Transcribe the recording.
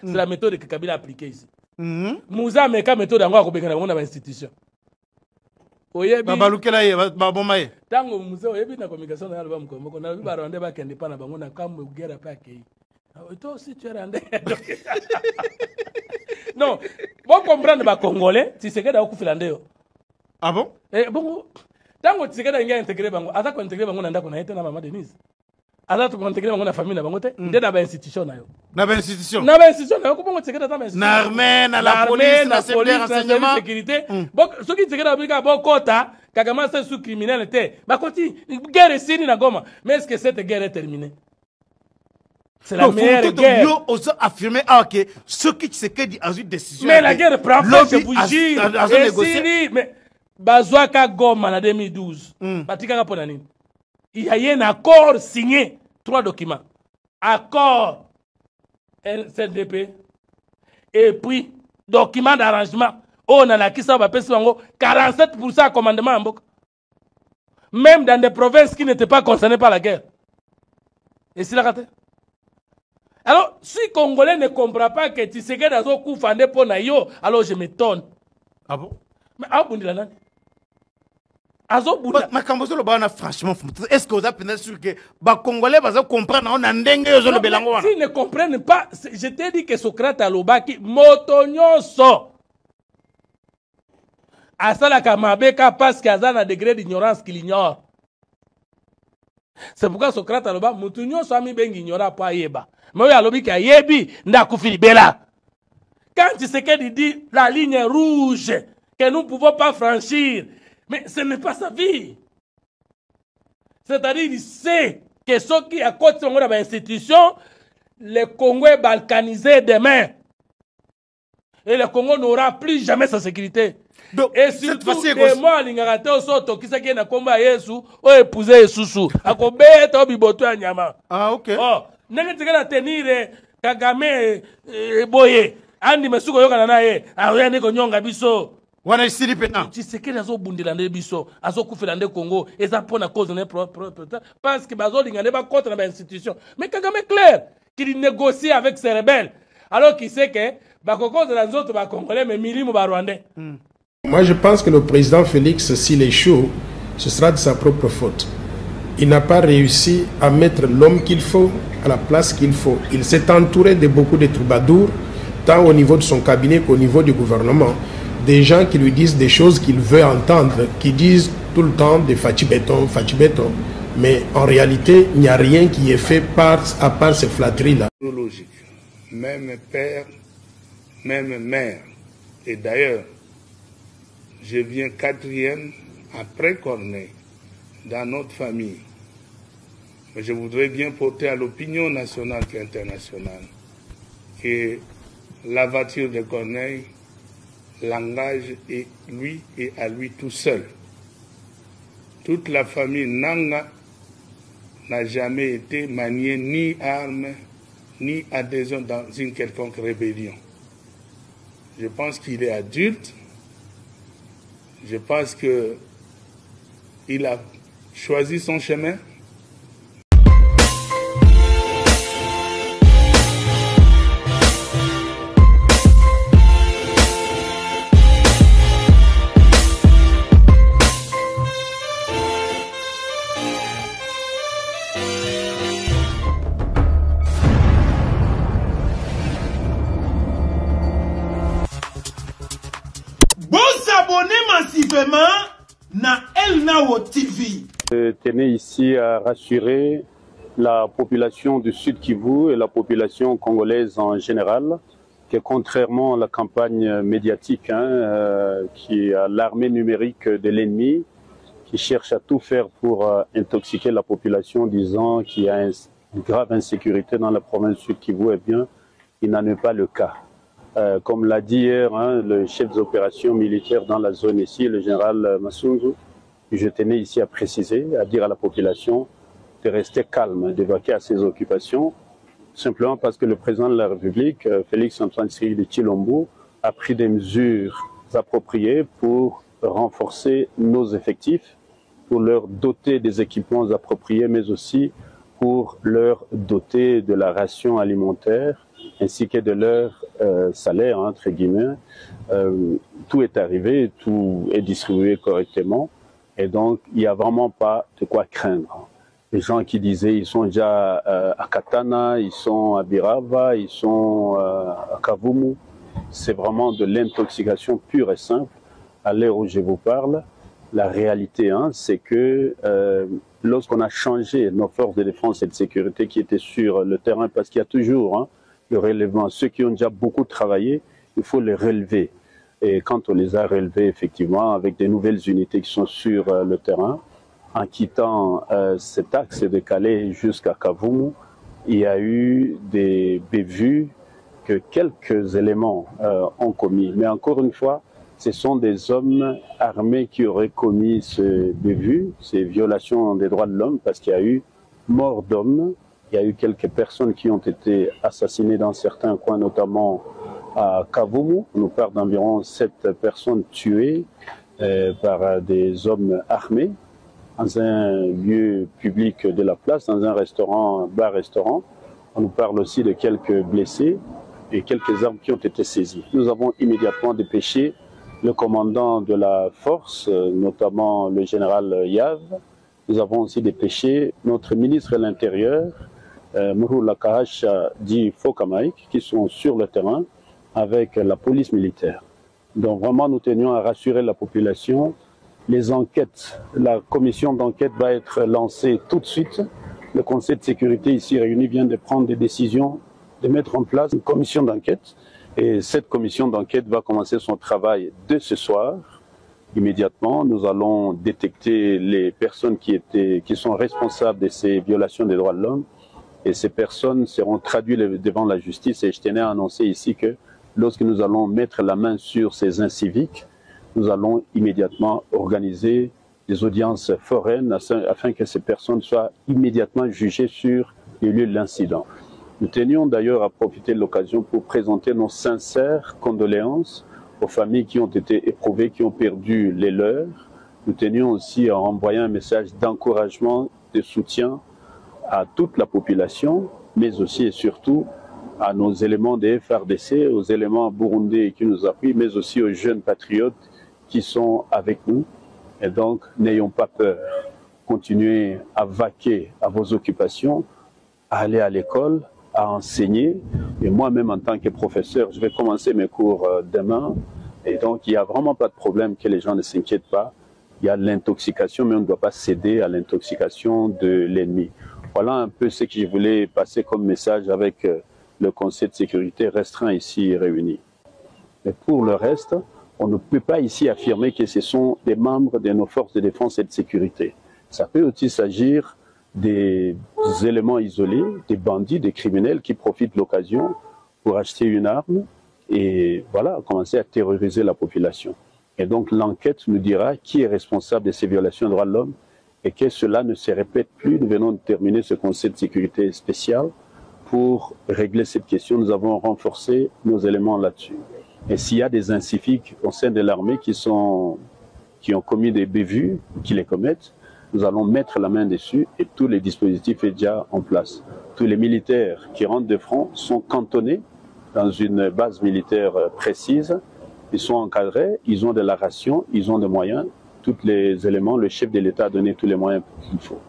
C'est la méthode que Kabila a appliquée ici. Mouza meka méthode yango akobengana bango na ba institution. Oyebi babalukela ye baboma ye. Tango Mouza oyebi na communication na ba mkomoko na ba rwanda ba kende pa na bango na kamwe guerre pa kei. Toi aussi tu es rwandais. Non, bon comprendre ba congolais, Tshisekedi akufila ndeo. Ah bon? Bon, tango Tshisekedi ngia intégrer bango, ata ko intégrer bango na ndako na yete na mama Denise. Ata to intégrer bango na famille na bango te, nde na ba institution na yo. Na ba institution. Na ba institution na yo ko bongo Tshisekedi ata ba institution. Na armée, na la police, na renseignement, sécurité. Bon, ce qui Tshisekedi abika bokota, Kagame c'est sous criminalité. Ba koti guerre sini na Goma. Mais est-ce que cette guerre est terminée? C'est la meilleure guerre. Yo oso affirmer que ce qui Tshisekedi a eu décision. Mais la guerre prend fin, je vous jure. Mais Bazouaka Goma en 2012. Batika pona nini? Il y a eu un accord signé, 3 documents. Accord CNDP et puis document d'arrangement. On a qui ça va passer 47% à commandement en Boka. Même dans des provinces qui n'étaient pas concernées par la guerre. Et c'est la raté. Alors, si les Congolais ne comprennent pas que Tshisekedi a un coup fandé pour Nayo, alors je m'étonne. Ah bon? Mais à Bondi la nani? Mais quand vous avez franchement, est-ce que vous avez sûr que les Congolais vont comprendre s'ils ne comprennent pas, je t'ai dit que Socrate a l'obaki, motonyoso. Asala Kamabeka parce qu'il y a un degré d'ignorance qu'il ignore. C'est pourquoi Socrate a l'obaki, motonyoso ami ben ignora pas yeba. Mais il y a l'obaki qui a yebi, n'a koufili bela. Quand Tshisekedi dit la ligne rouge que nous ne pouvons pas franchir, mais ce n'est pas sa vie. C'est-à-dire il sait que ceux qui à côté de l'institution, le Congo est balkanisé demain. Et le Congo n'aura plus jamais sa sécurité. Donc, et surtout, les mois, l'ingaraté au soto, qui s'est na combat Yesu, ou épouser Yesusu. A combien de biboto à Nyama. Ah, ok. Oh, n'est-ce pas tenir Kagame Boye. Andi Mesuko Yoka Nanaye. Ah, rien n'est qu'Onyonga Biso. Wana isili pena. Tshisekedi azo bundilande biso, azo kufelande Congo, eza pona cause ne parce que bazo lingane ba contre na institution. Mais Kagame clair qu'il négocie avec ses rebelles alors qu'il sait que ba cause la autres ba congolais mais milimo ba rwandais. Moi je pense que le président Félix s'il échoue, ce sera de sa propre faute. Il n'a pas réussi à mettre l'homme qu'il faut à la place qu'il faut. Il s'est entouré de beaucoup de troubadours tant au niveau de son cabinet qu'au niveau du gouvernement. Des gens qui lui disent des choses qu'il veut entendre, qui disent tout le temps des Fachi béton. Mais en réalité, il n'y a rien qui est fait à part ces flatteries-là. Logique. Même père, même mère. Et d'ailleurs, je viens 4e après Corneille dans notre famille. Mais je voudrais bien porter à l'opinion nationale et internationale que la voiture de Corneille, l'engage est lui et à lui tout seul. Toute la famille Nanga n'a jamais été maniée ni arme, ni adhésion dans une quelconque rébellion. Je pense qu'il est adulte. Je pense qu'il a choisi son chemin. na El Nao TV. Je tenais ici à rassurer la population du Sud Kivu et la population congolaise en général que contrairement à la campagne médiatique qui est l'armée numérique de l'ennemi qui cherche à tout faire pour intoxiquer la population disant qu'il y a une grave insécurité dans la province Sud Kivu, eh bien, il n'en est pas le cas. Comme l'a dit hier le chef des opérations militaires dans la zone ici, le général Massunzu, je tenais ici à préciser, à dire à la population de rester calme, d'évacuer à ses occupations, simplement parce que le président de la République, Félix-Antoine Tshisekedi, a pris des mesures appropriées pour renforcer nos effectifs, pour leur doter des équipements appropriés, mais aussi pour leur doter de la ration alimentaire ainsi que de leur salaire, entre guillemets. Tout est arrivé, tout est distribué correctement. Et donc, il n'y a vraiment pas de quoi craindre. Les gens qui disaient ils sont déjà à Katana, ils sont à Birava, ils sont à Kavumu, c'est vraiment de l'intoxication pure et simple. À l'heure où je vous parle, la réalité, c'est que lorsqu'on a changé nos forces de défense et de sécurité qui étaient sur le terrain, parce qu'il y a toujours le relèvement, ceux qui ont déjà beaucoup travaillé, il faut les relever. Et quand on les a relevés, effectivement, avec des nouvelles unités qui sont sur le terrain, en quittant cet axe de Calais jusqu'à Kavumu, il y a eu des bévues que quelques éléments ont commis. Mais encore une fois, ce sont des hommes armés qui auraient commis ce bévues, ces violations des droits de l'homme, parce qu'il y a eu mort d'hommes, il y a eu quelques personnes qui ont été assassinées dans certains coins, notamment à Kavumu. On nous parle d'environ 7 personnes tuées par des hommes armés dans un lieu public de la place, dans un restaurant, bar-restaurant. On nous parle aussi de quelques blessés et quelques armes qui ont été saisies. Nous avons immédiatement dépêché le commandant de la force, notamment le général Yav. Nous avons aussi dépêché notre ministre de l'Intérieur, Mouroula Kahacha dit Fokamaïk, qui sont sur le terrain avec la police militaire. Donc vraiment, nous tenions à rassurer la population. Les enquêtes, la commission d'enquête va être lancée tout de suite. Le Conseil de sécurité ici réuni vient de prendre des décisions de mettre en place une commission d'enquête. Et cette commission d'enquête va commencer son travail dès ce soir. Immédiatement, nous allons détecter les personnes qui sont responsables de ces violations des droits de l'homme. Et ces personnes seront traduites devant la justice. Et je tenais à annoncer ici que lorsque nous allons mettre la main sur ces inciviques, nous allons immédiatement organiser des audiences foraines afin que ces personnes soient immédiatement jugées sur le lieu de l'incident. Nous tenions d'ailleurs à profiter de l'occasion pour présenter nos sincères condoléances aux familles qui ont été éprouvées, qui ont perdu les leurs. Nous tenions aussi à envoyer un message d'encouragement, de soutien à toute la population, mais aussi et surtout à nos éléments des FRDC, aux éléments burundais qui nous appuient, mais aussi aux jeunes patriotes qui sont avec nous. Et donc, n'ayons pas peur. Continuez à vaquer à vos occupations, à aller à l'école, à enseigner. Et moi-même, en tant que professeur, je vais commencer mes cours demain. Et donc, il n'y a vraiment pas de problème que les gens ne s'inquiètent pas. Il y a l'intoxication, mais on ne doit pas céder à l'intoxication de l'ennemi. Voilà un peu ce que je voulais passer comme message avec le Conseil de sécurité restreint ici réuni. Mais pour le reste, on ne peut pas ici affirmer que ce sont des membres de nos forces de défense et de sécurité. Ça peut aussi s'agir des éléments isolés, des bandits, des criminels qui profitent de l'occasion pour acheter une arme et voilà, commencer à terroriser la population. Et donc l'enquête nous dira qui est responsable de ces violations des droits de l'homme et que cela ne se répète plus. Nous venons de terminer ce Conseil de sécurité spécial pour régler cette question. Nous avons renforcé nos éléments là-dessus. Et s'il y a des inciviques au sein de l'armée qui ont commis des bévues, qui les commettent, nous allons mettre la main dessus et tous les dispositifs sont déjà en place. Tous les militaires qui rentrent de front sont cantonnés dans une base militaire précise. Ils sont encadrés, ils ont de la ration, ils ont des moyens. Tous les éléments, le chef de l'État a donné tous les moyens qu'il faut.